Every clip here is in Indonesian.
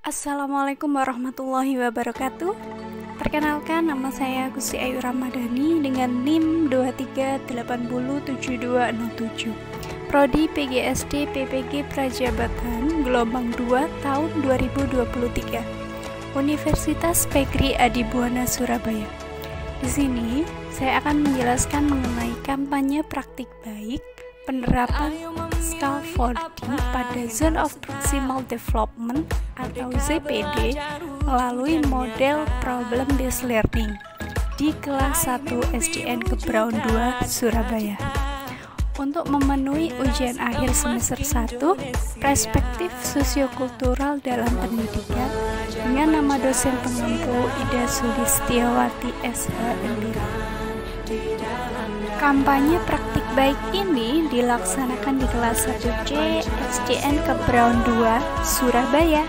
Assalamualaikum warahmatullahi wabarakatuh. Perkenalkan, nama saya Gusti Ayu Ramadhani dengan NIM 23807207. Prodi PGSD PPG Prajabatan Gelombang 2 tahun 2023. Universitas Pegri Adibuana Surabaya. Di sini saya akan menjelaskan mengenai kampanye praktik baik penerapan scaffolding pada Zone of Proximal Development atau ZPD melalui model Problem Based Learning di kelas 1 SDN Kebraun 2 Surabaya. Untuk memenuhi ujian akhir semester 1 perspektif sosiokultural dalam pendidikan dengan nama dosen pengampu Ida Sulistiawati SHMD. Kampanye praktik baik ini dilaksanakan di kelas 1C SDN Kebraun 2 Surabaya.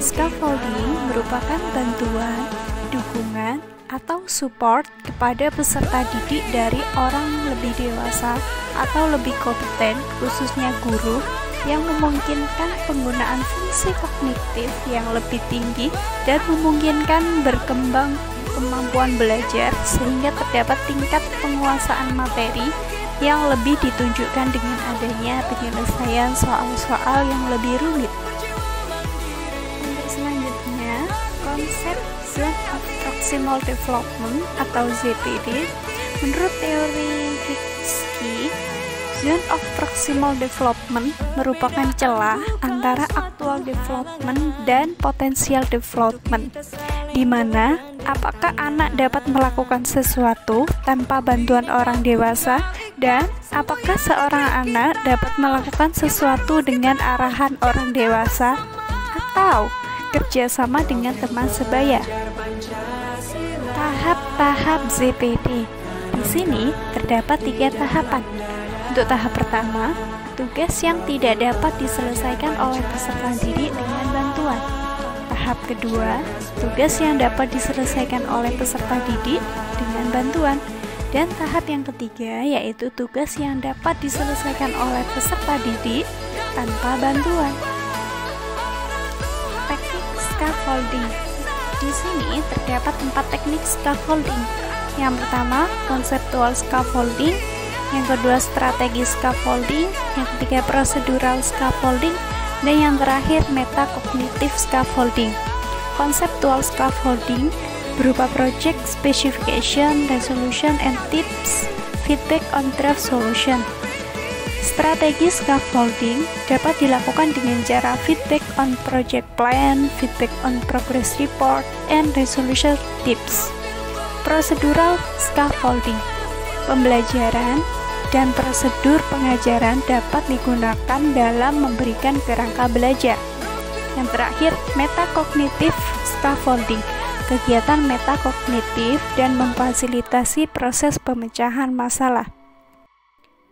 Scaffolding merupakan bantuan, dukungan, atau support kepada peserta didik dari orang lebih dewasa atau lebih kompeten, khususnya guru, yang memungkinkan penggunaan fungsi kognitif yang lebih tinggi dan memungkinkan berkembang kemampuan belajar sehingga terdapat tingkat penguasaan materi yang lebih ditunjukkan dengan adanya penyelesaian soal-soal yang lebih rumit. Untuk selanjutnya, konsep Zone of Proximal Development atau ZPD. Menurut teori Vygotsky, Zone of Proximal Development merupakan celah antara actual development dan potential development, di mana apakah anak dapat melakukan sesuatu tanpa bantuan orang dewasa dan apakah seorang anak dapat melakukan sesuatu dengan arahan orang dewasa atau kerjasama dengan teman sebaya. Tahap-tahap ZPD. Di sini terdapat 3 tahapan. Untuk tahap pertama, tugas yang tidak dapat diselesaikan oleh peserta didik dengan bantuan. Tahap kedua, tugas yang dapat diselesaikan oleh peserta didik dengan bantuan. Dan tahap yang ketiga yaitu tugas yang dapat diselesaikan oleh peserta didik tanpa bantuan. Teknik scaffolding. Di sini terdapat 4 teknik scaffolding. Yang pertama, konseptual scaffolding. Yang kedua, strategi scaffolding. Yang ketiga, procedural scaffolding. Dan yang terakhir, metakognitif scaffolding. Conceptual scaffolding berupa project specification, resolution, and tips, feedback on draft solution. Strategi scaffolding dapat dilakukan dengan cara feedback on project plan, feedback on progress report, and resolution tips. Procedural scaffolding, pembelajaran dan prosedur pengajaran dapat digunakan dalam memberikan kerangka belajar. Yang terakhir, metakognitif scaffolding, kegiatan metakognitif dan memfasilitasi proses pemecahan masalah.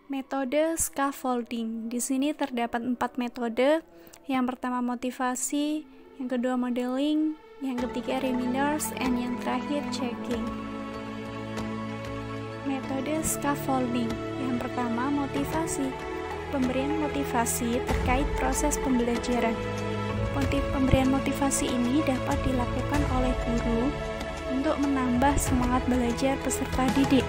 Metode scaffolding. Di sini terdapat 4 metode. Yang pertama motivasi, yang kedua modeling, yang ketiga reminders, and yang terakhir checking. Metode scaffolding. Yang pertama, motivasi. Pemberian motivasi terkait proses pembelajaran. Pemberian motivasi ini dapat dilakukan oleh guru untuk menambah semangat belajar peserta didik.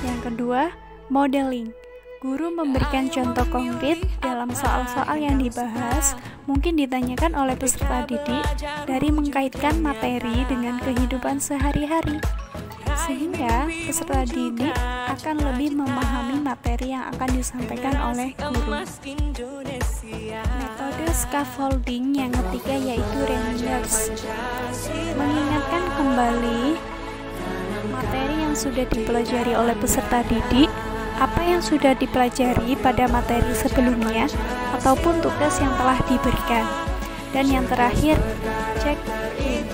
Yang kedua, modeling. Guru memberikan contoh konkret dalam soal-soal yang dibahas, mungkin ditanyakan oleh peserta didik dari mengkaitkan materi dengan kehidupan sehari-hari, sehingga peserta didik akan lebih memahami materi yang akan disampaikan oleh guru. Metode scaffolding yang ketiga yaitu reminders, mengingatkan kembali materi yang sudah dipelajari oleh peserta didik, apa yang sudah dipelajari pada materi sebelumnya, ataupun tugas yang telah diberikan. Dan yang terakhir, checking,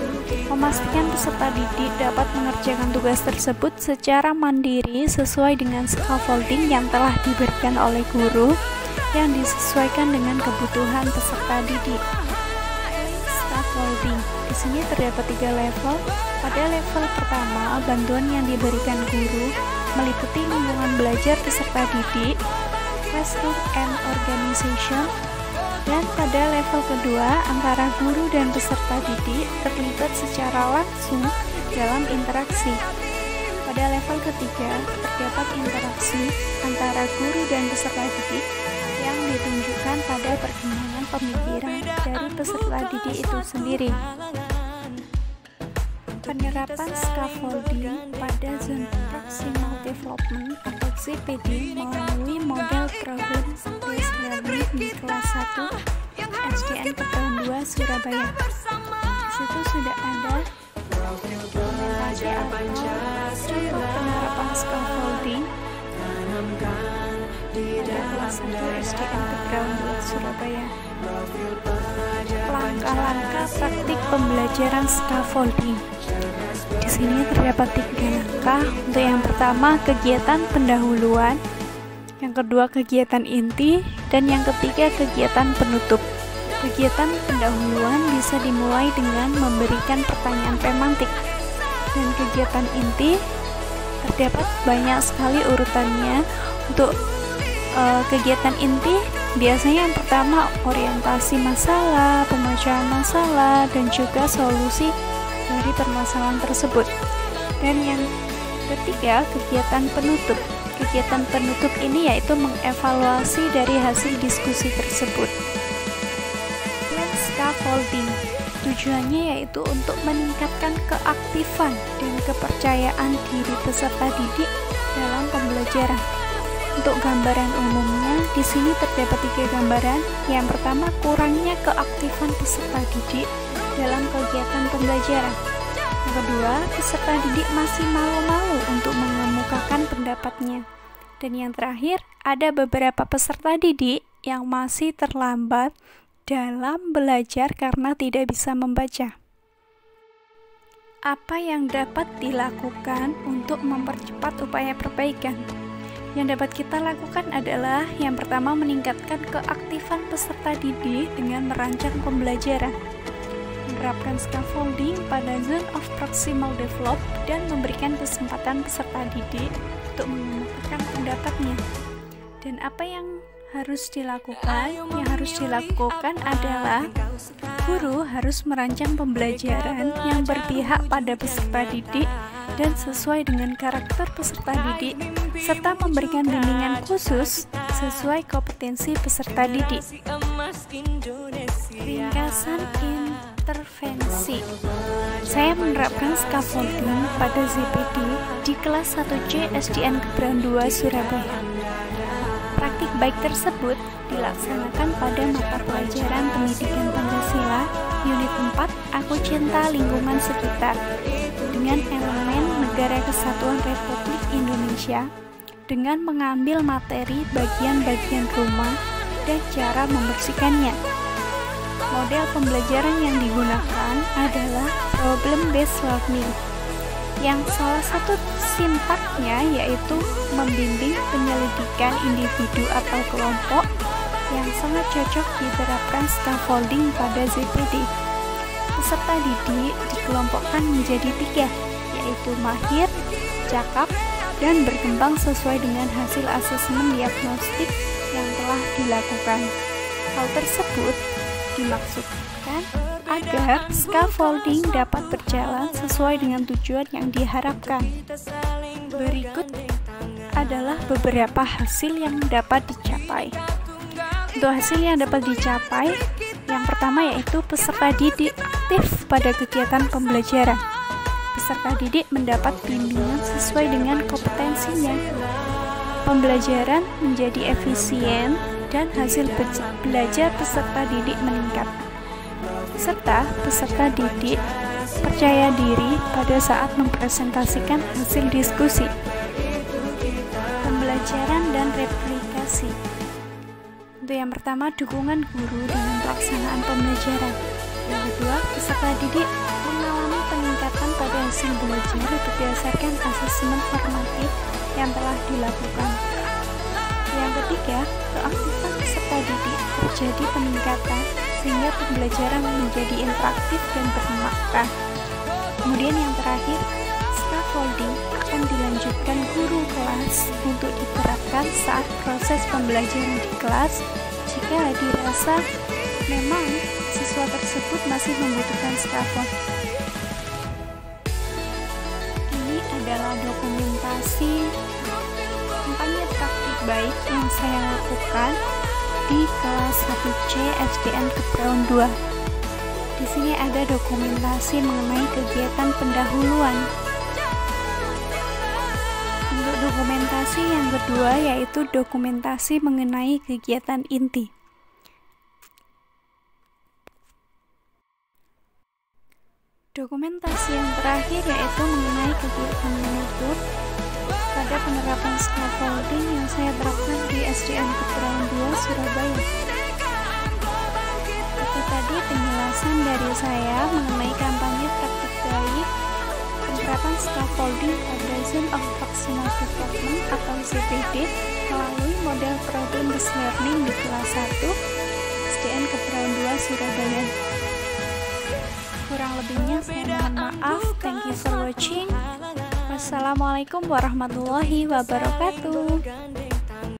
memastikan peserta didik dapat mengerjakan tugas tersebut secara mandiri sesuai dengan scaffolding yang telah diberikan oleh guru yang disesuaikan dengan kebutuhan peserta didik. Scaffolding. Di sini terdapat 3 level. Pada level pertama, bantuan yang diberikan guru meliputi lingkungan belajar peserta didik, classroom and organization, Dan pada level kedua, antara guru dan peserta didik terlibat secara langsung dalam interaksi. Pada level ketiga, terdapat interaksi antara guru dan peserta didik yang ditunjukkan pada perkembangan pemikiran dari peserta didik itu sendiri. Penerapan scaffolding pada Zone Proximal Development atau ZPD melalui model Problem Based Learning di kelas 1 SDN Kepulauan 2 Surabaya. Di situ sudah ada dokumentasi atau contoh penerapan scaffolding pada kelas 1 SDN Kepulauan 2 Surabaya. Langkah-langkah praktik pembelajaran scaffolding. Di sini terdapat 3 langkah. Untuk yang pertama, kegiatan pendahuluan, yang kedua kegiatan inti, dan yang ketiga kegiatan penutup. Kegiatan pendahuluan bisa dimulai dengan memberikan pertanyaan pemantik, dan kegiatan inti terdapat banyak sekali urutannya. Untuk kegiatan inti biasanya yang pertama orientasi masalah, pemecahan masalah, dan juga solusi dari permasalahan tersebut. Dan yang ketiga, kegiatan penutup. Kegiatan penutup ini yaitu mengevaluasi dari hasil diskusi tersebut. Plan scaffolding tujuannya yaitu untuk meningkatkan keaktifan dan kepercayaan diri peserta didik dalam pembelajaran. Untuk gambaran umumnya, di sini terdapat 3 gambaran. Yang pertama, kurangnya keaktifan peserta didik dalam kegiatan pembelajaran. Yang kedua, peserta didik masih malu-malu untuk mengemukakan pendapatnya. Dan yang terakhir, ada beberapa peserta didik yang masih terlambat dalam belajar karena tidak bisa membaca. Apa yang dapat dilakukan untuk mempercepat upaya perbaikan? Yang dapat kita lakukan adalah yang pertama, meningkatkan keaktifan peserta didik dengan merancang pembelajaran, menerapkan scaffolding pada Zone of Proximal Develop, dan memberikan kesempatan peserta didik untuk mengemukakan pendapatnya. Dan apa yang harus dilakukan? Yang harus dilakukan adalah guru harus merancang pembelajaran yang berpihak pada peserta didik dan sesuai dengan karakter peserta didik, serta memberikan bimbingan khusus sesuai kompetensi peserta didik. Ringkasan intervensi. Saya menerapkan scaffolding pada ZPD di kelas 1C SDN Kepulauan 2 Surabaya. Praktik baik tersebut dilaksanakan pada mata pelajaran Pendidikan Pancasila Unit 4 Aku Cinta Lingkungan Sekitar dengan elemen Negara Kesatuan Republik Indonesia, dengan mengambil materi bagian-bagian rumah dan cara membersihkannya. Model pembelajaran yang digunakan adalah Problem Based Learning, yang salah satu sintaknya yaitu membimbing penyelidikan individu atau kelompok, yang sangat cocok diterapkan scaffolding pada ZPD. Peserta didik dikelompokkan menjadi 3, yaitu mahir, cakap, dan berkembang sesuai dengan hasil asesmen diagnostik yang telah dilakukan. Hal tersebut dimaksudkan agar scaffolding dapat berjalan sesuai dengan tujuan yang diharapkan. Berikut adalah beberapa hasil yang dapat dicapai. Untuk hasil yang dapat dicapai, yang pertama yaitu peserta didik aktif pada kegiatan pembelajaran. Peserta didik mendapat bimbingan sesuai dengan kompetensinya. Pembelajaran menjadi efisien dan hasil belajar peserta didik meningkat. Serta peserta didik percaya diri pada saat mempresentasikan hasil diskusi. Pembelajaran dan replikasi. Untuk yang pertama, dukungan guru dalam pelaksanaan pembelajaran. Yang kedua, peserta didik mengalami peningkatan pada hasil belajar berdasarkan asesmen formatif yang telah dilakukan. Yang ketiga, keaktifan peserta didik terjadi peningkatan sehingga pembelajaran menjadi interaktif dan bermakna. Kemudian yang terakhir, scaffolding akan dilanjutkan guru kelas untuk diterapkan saat proses pembelajaran di kelas jika dirasa memang siswa tersebut masih membutuhkan scaffold. Ini adalah dokumentasi kampanye praktik baik yang saya lakukan di kelas 1C SDN Kebraun 2. Di sini ada dokumentasi mengenai kegiatan pendahuluan. Untuk dokumentasi yang kedua yaitu dokumentasi mengenai kegiatan inti. Dokumentasi yang terakhir yaitu mengenai kegiatan menutup pada penerapan scaffolding yang saya terapkan di SDN Kebraun 2 Surabaya. Itu tadi penjelasan dari saya mengenai kampanye praktik baik penerapan scaffolding pada Zone of Functional Development atau ZPD melalui model Problem-Based Learning di kelas 1 SDN Kebraun 2 Surabaya. Kurang lebihnya saya mohon maaf. Thank you for watching. Wassalamualaikum warahmatullahi wabarakatuh.